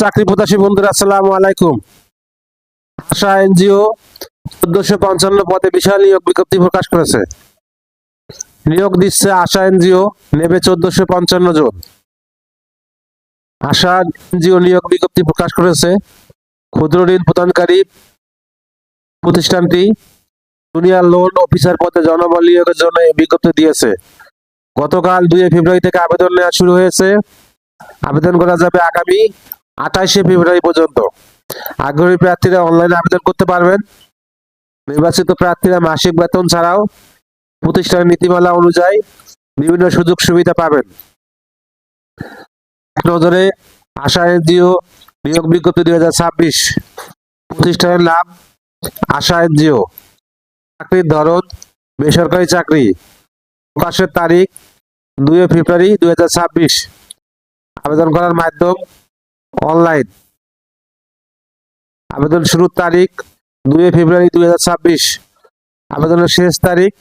চাকরি প্রত্যাশী বন্ধুরা, আসসালামু আলাইকুম। আশা এনজিও 1455 পদে বিশাল নিয়োগ বিজ্ঞপ্তি প্রকাশ করেছে। নিয়োগ দিচ্ছে আশা এনজিও, নেবে 1455 জন। আশা এনজিও নিয়োগ বিজ্ঞপ্তি প্রকাশ করেছে। ক্ষুদ্র ঋণ প্রদানকারী প্রতিষ্ঠানটি জুনিয়র লোন অফিসার পদে জনবল নিয়োগের জন্য এই বিজ্ঞপ্তি দিয়েছে। গতকাল 2 ফেব্রুয়ারি থেকে আবেদন নেওয়া শুরু হয়েছে। আবেদন করা যাবে আগামী 28 ফেব্রুয়ারি পর্যন্ত। আগ্রহী প্রার্থীরা অনলাইনে আবেদন করতে পারবেন। নির্বাচিত প্রার্থীরা মাসিক বেতন ছাড়াও প্রতিষ্ঠানের নীতিমালা অনুযায়ী বিভিন্ন সুযোগ সুবিধা পাবেন। এক নজরে আশা এনজিও নিয়োগ বিজ্ঞপ্তি 2026। প্রতিষ্ঠানের নাম আশা এনজিও। চাকরির ধরন বেসরকারি চাকরি। প্রকাশের তারিখ 2 ফেব্রুয়ারি 2026। আবেদন করার মাধ্যম অনলাইন। আবেদন শুরুর তারিখ 2 ফেব্রুয়ারি 2026। আবেদনের শেষ তারিখ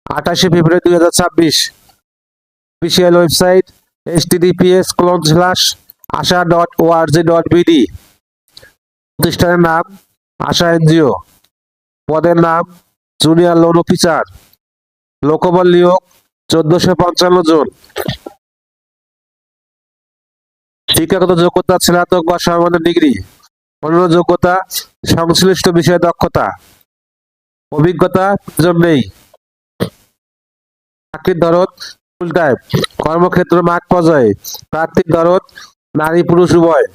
28 ফেব্রুয়ারি 2026। Official website https:/asha.org.bd। প্রতিষ্ঠানের নাম আশা এনজিও। পদের নাম জুনিয়র লোন অফিসার। লোকবল নিয়োগ 1455 জন। শিক্ষাগত যোগ্যতা স্নাতক বা সমমানের ডিগ্রি। অন্য যোগ্যতা সংশ্লিষ্ট বিষয়ে দক্ষতা। অভিজ্ঞতা প্রয়োজন নেই। চাকরির ধরন ফুল টাইম। কর্মক্ষেত্র মাঠ পর্যায়ে। প্রার্থীর ধরন নারী পুরুষ উভয়।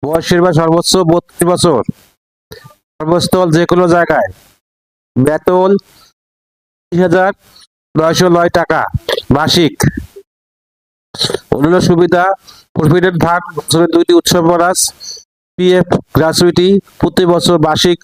বয়স সীমা সর্বোচ্চ 32 বছর। কর্মস্থল যে কোনো জায়গায়। বেতন 30,909 টাকা মাসিক। অন্যান্য সুবিধা: প্রভিডেন্ট ফান্ড, বছরে 2টি উৎসব বোনাস, পিএফ গ্র্যাচুইটি, প্রতি বছর মাসিক